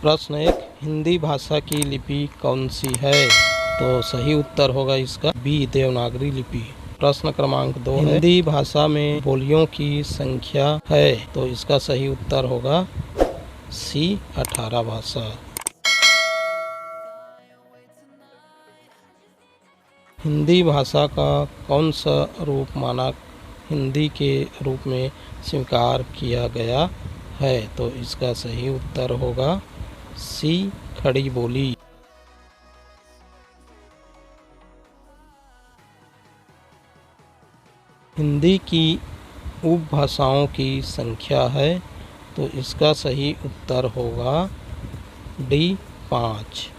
प्रश्न 1, हिंदी भाषा की लिपि कौन सी है? तो सही उत्तर होगा इसका बी, देवनागरी लिपि। प्रश्न क्रमांक 2 है, हिंदी भाषा में बोलियों की संख्या है? तो इसका सही उत्तर होगा सी, 18 भाषा। हिंदी भाषा का कौन सा रूप मानक हिंदी के रूप में स्वीकार किया गया है? तो इसका सही उत्तर होगा सी, खड़ी बोली। हिंदी की उपभाषाओं की संख्या है? तो इसका सही उत्तर होगा डी, 5।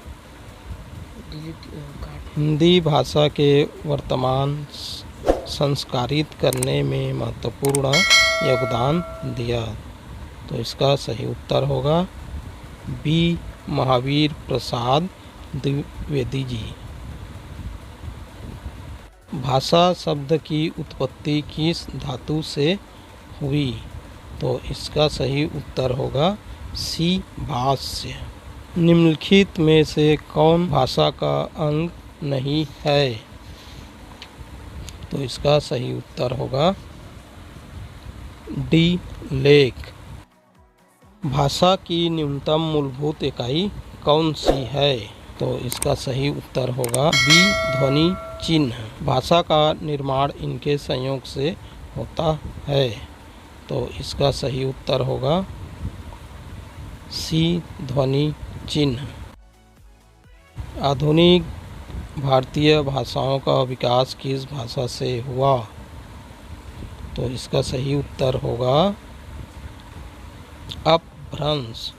हिंदी भाषा के वर्तमान संस्कारित करने में महत्वपूर्ण योगदान दिया। तो इसका सही उत्तर होगा बी, महावीर प्रसाद द्विवेदी जी। भाषा शब्द की उत्पत्ति किस धातु से हुई? तो इसका सही उत्तर होगा सी, भाष्य। निम्नलिखित में से कौन भाषा का अंग नहीं है? तो इसका सही उत्तर होगा डी, लेख। भाषा की न्यूनतम मूलभूत इकाई कौन सी है? तो इसका सही उत्तर होगा बी, ध्वनि चिन्ह। भाषा का निर्माण इनके संयोग से होता है। तो इसका सही उत्तर होगा सी, ध्वनि चिन्ह। आधुनिक भारतीय भाषाओं का विकास किस भाषा से हुआ? तो इसका सही उत्तर होगा अपभ्रंश,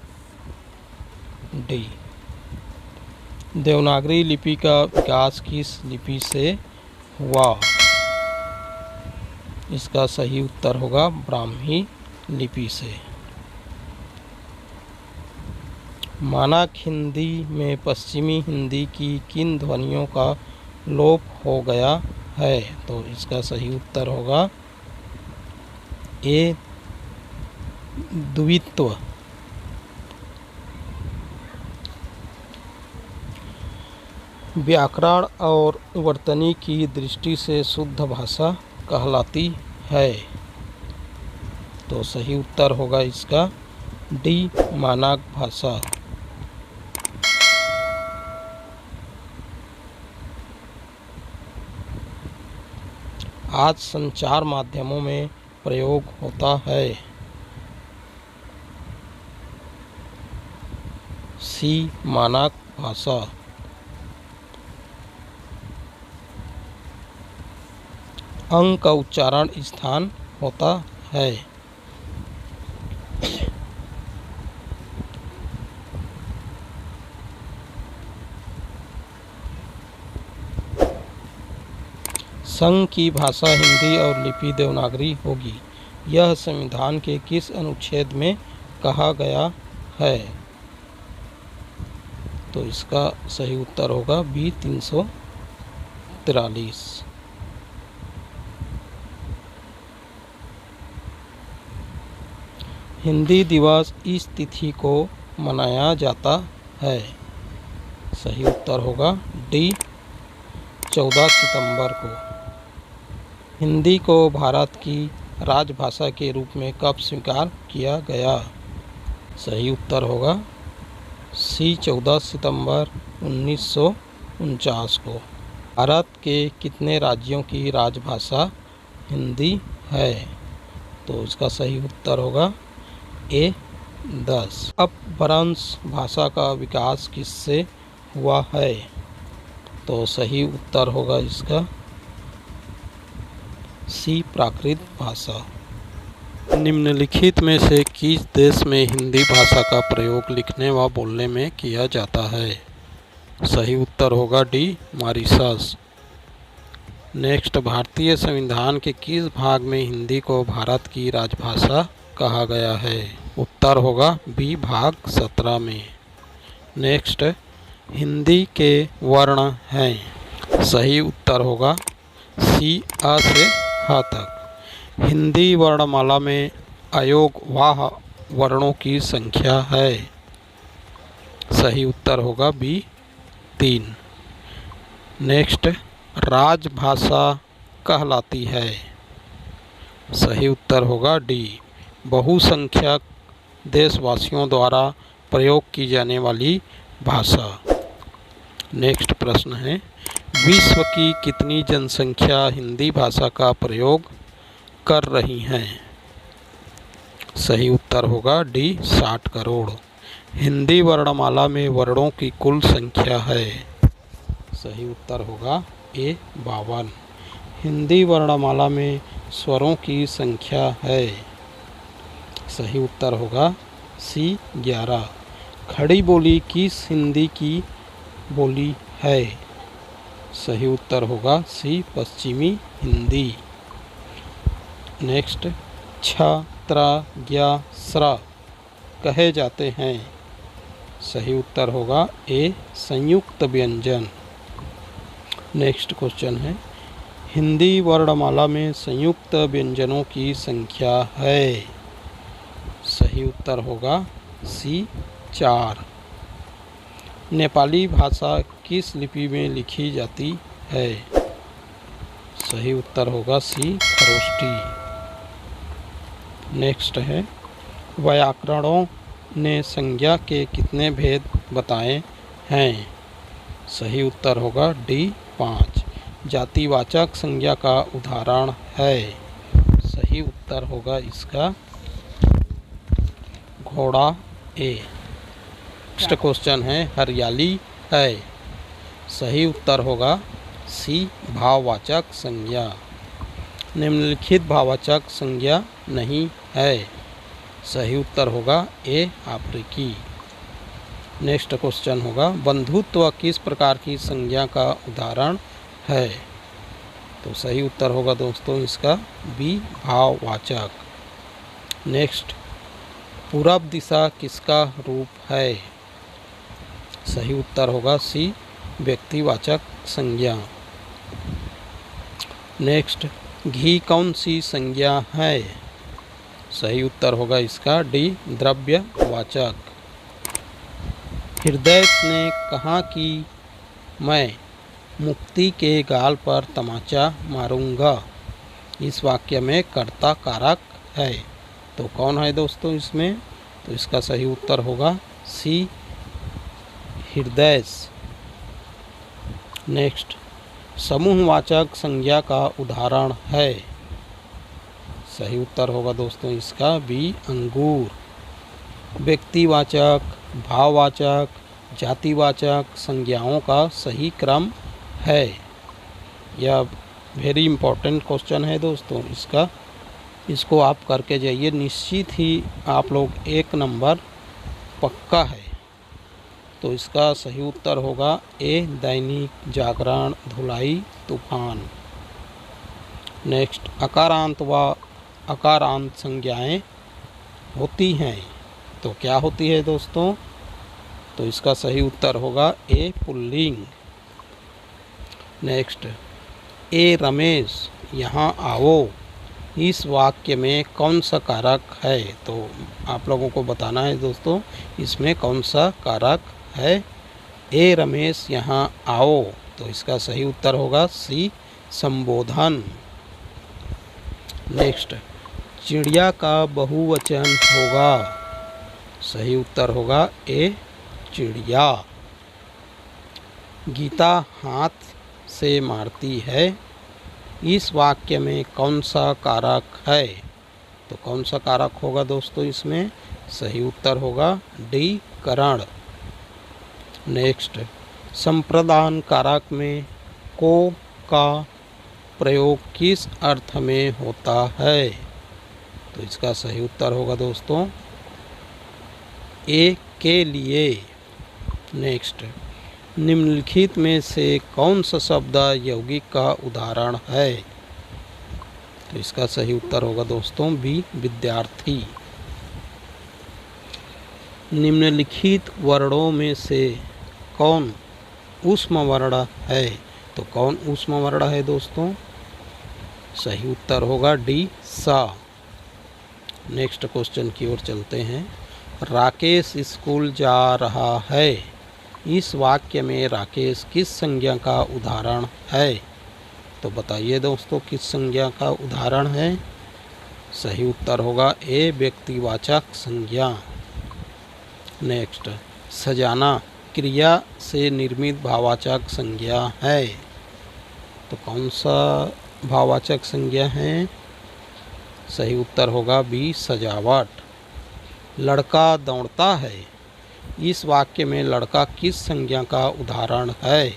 डी। देवनागरी लिपि का विकास किस लिपि से हुआ? इसका सही उत्तर होगा ब्राह्मी लिपि से। मानक हिंदी में पश्चिमी हिंदी की किन ध्वनियों का लोप हो गया है? तो इसका सही उत्तर होगा ए, द्वित्व। व्याकरण और वर्तनी की दृष्टि से शुद्ध भाषा कहलाती है। तो सही उत्तर होगा इसका डी, मानक भाषा। आज संचार माध्यमों में प्रयोग होता है। सी, मानक भाषा। अंग का उच्चारण स्थान होता है। संघ की भाषा हिंदी और लिपि देवनागरी होगी। यह संविधान के किस अनुच्छेद में कहा गया है? तो इसका सही उत्तर होगा बी, 343। हिंदी दिवस इस तिथि को मनाया जाता है। सही उत्तर होगा डी, 14 सितंबर को। हिंदी को भारत की राजभाषा के रूप में कब स्वीकार किया गया? सही उत्तर होगा सी, 14 सितंबर 1949 को। भारत के कितने राज्यों की राजभाषा हिंदी है? तो इसका सही उत्तर होगा ए, 10। अपभ्रंश भाषा का विकास किससे हुआ है? तो सही उत्तर होगा इसका सी, प्राकृत भाषा। निम्नलिखित में से किस देश में हिंदी भाषा का प्रयोग लिखने व बोलने में किया जाता है? सही उत्तर होगा डी, मॉरिशस। नेक्स्ट, भारतीय संविधान के किस भाग में हिंदी को भारत की राजभाषा कहा गया है? उत्तर होगा बी, भाग 17 में। नेक्स्ट, हिंदी के वर्ण हैं। सही उत्तर होगा सी, अ से ह तक। हिंदी वर्णमाला में अयोगवाह वर्णों की संख्या है। सही उत्तर होगा बी 3। नेक्स्ट, राजभाषा कहलाती है। सही उत्तर होगा डी, बहुसंख्यक देशवासियों द्वारा प्रयोग की जाने वाली भाषा। नेक्स्ट प्रश्न है, विश्व की कितनी जनसंख्या हिंदी भाषा का प्रयोग कर रही हैं? सही उत्तर होगा डी, 60 करोड़। हिंदी वर्णमाला में वर्णों की कुल संख्या है। सही उत्तर होगा ए, 52। हिंदी वर्णमाला में स्वरों की संख्या है। सही उत्तर होगा सी, 11। खड़ी बोली किस हिंदी की बोली है? सही उत्तर होगा सी, पश्चिमी हिंदी। नेक्स्ट, छ, त्र, ज्ञ, स्र कहे जाते हैं। सही उत्तर होगा ए, संयुक्त व्यंजन। नेक्स्ट क्वेश्चन है, हिंदी वर्णमाला में संयुक्त व्यंजनों की संख्या है। सही उत्तर होगा सी, 4। नेपाली भाषा किस लिपि में लिखी जाती है? सही उत्तर होगा सी, खरोष्ठी। नेक्स्ट है, व्याकरणों ने संज्ञा के कितने भेद बताए हैं? सही उत्तर होगा डी, 5। जातिवाचक संज्ञा का उदाहरण है। सही उत्तर होगा इसका घोड़ा, ए। नेक्स्ट क्वेश्चन है, हरियाली है। सही उत्तर होगा सी, भाववाचक संज्ञा। निम्नलिखित भाववाचक संज्ञा नहीं है। सही उत्तर होगा ए, अफ्रीकी। नेक्स्ट क्वेश्चन होगा, बंधुत्व किस प्रकार की संज्ञा का उदाहरण है? तो सही उत्तर होगा दोस्तों इसका बी, भाववाचक। नेक्स्ट, पूरब दिशा किसका रूप है? सही उत्तर होगा सी, व्यक्तिवाचक संज्ञा। नेक्स्ट, घी कौन सी संज्ञा है? सही उत्तर होगा इसका डी, द्रव्यवाचक। हृदय ने कहा कि मैं मुक्ति के गाल पर तमाचा मारूंगा। इस वाक्य में कर्ता कारक है, तो कौन है दोस्तों इसमें? तो इसका सही उत्तर होगा सी, हृदय। नेक्स्ट, समूहवाचक संज्ञा का उदाहरण है। सही उत्तर होगा दोस्तों इसका बी, अंगूर। व्यक्तिवाचक, भाववाचक, जातिवाचक संज्ञाओं का सही क्रम है। यह वेरी इम्पोर्टेंट क्वेश्चन है दोस्तों। इसको आप करके जाइए, निश्चित ही आप लोग 1 नंबर पक्का है। तो इसका सही उत्तर होगा ए, दैनिक जागरण, धुलाई, तूफान। नेक्स्ट, अकारांत व अकारांत संज्ञाएं होती हैं, तो क्या होती है दोस्तों? तो इसका सही उत्तर होगा ए, पुल्लिंग। नेक्स्ट, ए रमेश यहाँ आओ, इस वाक्य में कौन सा कारक है? तो आप लोगों को बताना है दोस्तों इसमें कौन सा कारक है। ए रमेश यहाँ आओ, तो इसका सही उत्तर होगा सी, संबोधन। नेक्स्ट, चिड़िया का बहुवचन होगा। सही उत्तर होगा ए, चिड़िया। गीता हाथ से मारती है, इस वाक्य में कौन सा कारक है? तो कौन सा कारक होगा दोस्तों इसमें? सही उत्तर होगा डी, करण। नेक्स्ट, संप्रदान कारक में को का प्रयोग किस अर्थ में होता है? तो इसका सही उत्तर होगा दोस्तों ए, के लिए। नेक्स्ट, निम्नलिखित में से कौन सा शब्द यौगिक का उदाहरण है? तो इसका सही उत्तर होगा दोस्तों बी, विद्यार्थी। निम्नलिखित वर्णों में से कौन ऊष्म वर्ण है? तो कौन ऊष्म वर्ण है दोस्तों? सही उत्तर होगा डी, सा। नेक्स्ट क्वेश्चन की ओर चलते हैं। राकेश स्कूल जा रहा है। इस वाक्य में राकेश किस संज्ञा का उदाहरण है? तो बताइए दोस्तों, किस संज्ञा का उदाहरण है? सही उत्तर होगा ए, व्यक्तिवाचक संज्ञा। नेक्स्ट, सजाना क्रिया से निर्मित भाववाचक संज्ञा है। तो कौन सा भाववाचक संज्ञा है? सही उत्तर होगा बी, सजावट। लड़का दौड़ता है। इस वाक्य में लड़का किस संज्ञा का उदाहरण है?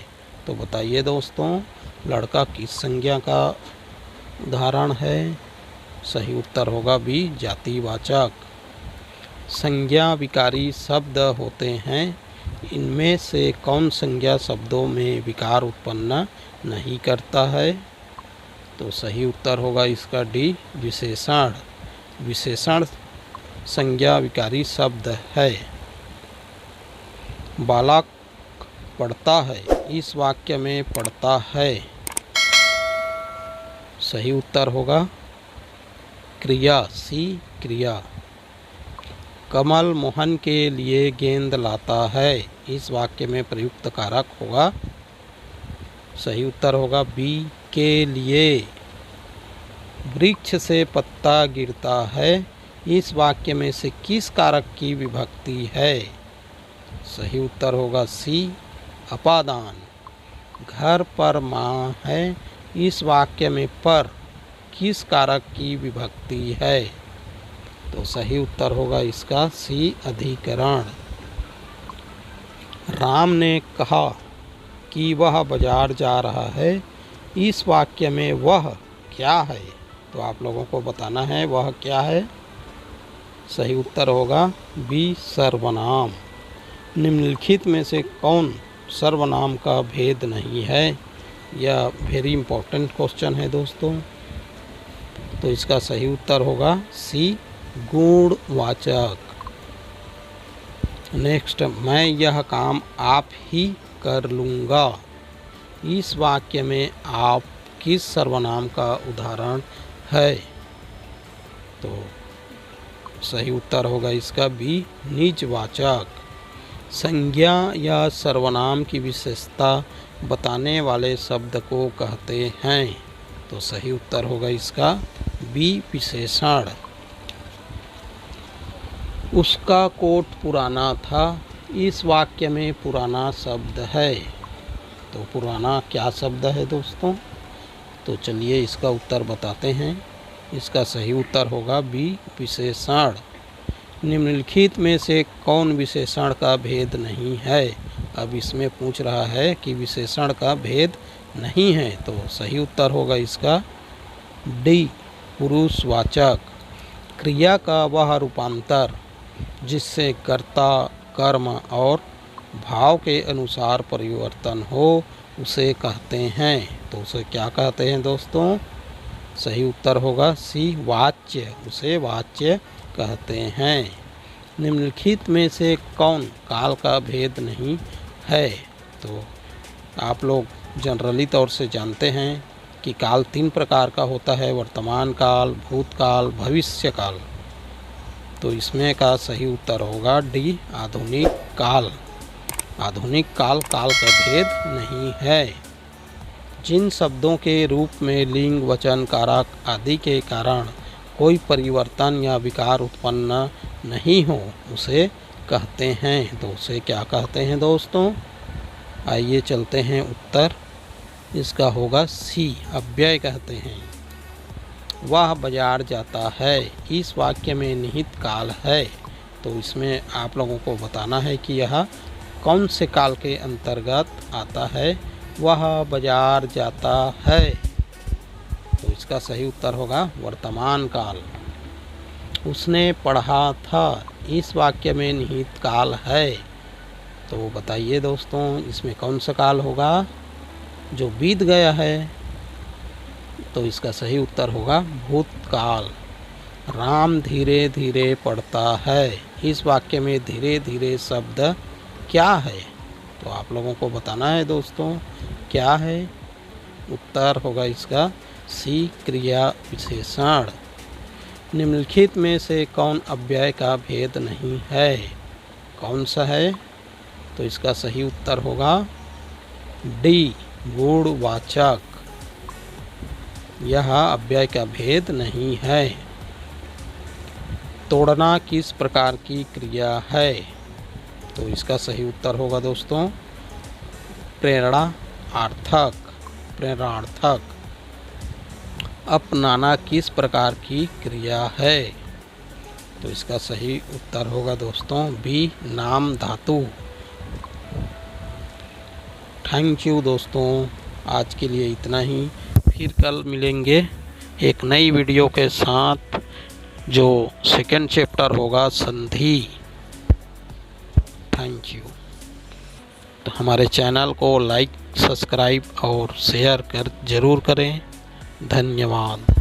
तो बताइए दोस्तों, लड़का किस संज्ञा का उदाहरण है? सही उत्तर होगा बी, जातिवाचक। संज्ञा विकारी शब्द होते हैं। इनमें से कौन संज्ञा शब्दों में विकार उत्पन्न नहीं करता है? तो सही उत्तर होगा इसका डी, विशेषण। विशेषण संज्ञा विकारी शब्द है। बालक पढ़ता है। इस वाक्य में पढ़ता है, सही उत्तर होगा क्रिया सी, क्रिया। कमल मोहन के लिए गेंद लाता है। इस वाक्य में प्रयुक्त कारक होगा, सही उत्तर होगा बी, के लिए। वृक्ष से पत्ता गिरता है। इस वाक्य में से किस कारक की विभक्ति है? सही उत्तर होगा सी, अपादान। घर पर माँ है। इस वाक्य में पर किस कारक की विभक्ति है? तो सही उत्तर होगा इसका सी, अधिकरण। राम ने कहा कि वह बाजार जा रहा है। इस वाक्य में वह क्या है? तो आप लोगों को बताना है वह क्या है। सही उत्तर होगा बी, सर्वनाम। निम्नलिखित में से कौन सर्वनाम का भेद नहीं है? यह वेरी इंपॉर्टेंट क्वेश्चन है दोस्तों। तो इसका सही उत्तर होगा सी, गुणवाचक। नेक्स्ट, मैं यह काम आप ही कर लूँगा। इस वाक्य में आप किस सर्वनाम का उदाहरण है? तो सही उत्तर होगा इसका बी, निजवाचक। संज्ञा या सर्वनाम की विशेषता बताने वाले शब्द को कहते हैं। तो सही उत्तर होगा इसका बी, विशेषण। उसका कोट पुराना था। इस वाक्य में पुराना शब्द है। तो पुराना क्या शब्द है दोस्तों? तो चलिए इसका उत्तर बताते हैं। इसका सही उत्तर होगा बी, विशेषण। निम्नलिखित में से कौन विशेषण का भेद नहीं है? अब इसमें पूछ रहा है कि विशेषण का भेद नहीं है। तो सही उत्तर होगा इसका डी, पुरुषवाचक। क्रिया का वह रूपांतर जिससे कर्ता, कर्म और भाव के अनुसार परिवर्तन हो उसे कहते हैं। तो उसे क्या कहते हैं दोस्तों? सही उत्तर होगा सी, वाच्य। उसे वाच्य कहते हैं। निम्नलिखित में से कौन काल का भेद नहीं है? तो आप लोग जनरली तौर से जानते हैं कि काल 3 प्रकार का होता है, वर्तमान काल, भूतकाल, भविष्य काल। तो इसमें का सही उत्तर होगा डी, आधुनिक काल। आधुनिक काल काल का भेद नहीं है। जिन शब्दों के रूप में लिंग, वचन, कारक आदि के कारण कोई परिवर्तन या विकार उत्पन्न नहीं हो उसे कहते हैं। तो उसे क्या कहते हैं दोस्तों? आइए चलते हैं उत्तर। इसका होगा सी, अव्यय कहते हैं। वह बाजार जाता है। इस वाक्य में निहित काल है। तो इसमें आप लोगों को बताना है कि यह कौन से काल के अंतर्गत आता है। वह बाजार जाता है। तो इसका सही उत्तर होगा वर्तमान काल। उसने पढ़ा था। इस वाक्य में निहित काल है। तो बताइए दोस्तों, इसमें कौन सा काल होगा जो बीत गया है? तो इसका सही उत्तर होगा भूतकाल। राम धीरे धीरे पढ़ता है। इस वाक्य में धीरे धीरे शब्द क्या है? तो आप लोगों को बताना है दोस्तों क्या है। उत्तर होगा इसका सी, क्रिया विशेषण। निम्नलिखित में से कौन अव्यय का भेद नहीं है? कौन सा है? तो इसका सही उत्तर होगा डी, गुणवाचक। यह अव्यय का भेद नहीं है। तोड़ना किस प्रकार की क्रिया है? तो इसका सही उत्तर होगा दोस्तों प्रेरणार्थक। प्रेरणार्थक। अपनाना किस प्रकार की क्रिया है? तो इसका सही उत्तर होगा दोस्तों बी, नाम धातु। थैंक यू दोस्तों, आज के लिए इतना ही। फिर कल मिलेंगे एक नई वीडियो के साथ, जो सेकंड चैप्टर होगा संधि। Thank you. तो हमारे चैनल को लाइक, सब्सक्राइब और शेयर कर ज़रूर करें। धन्यवाद।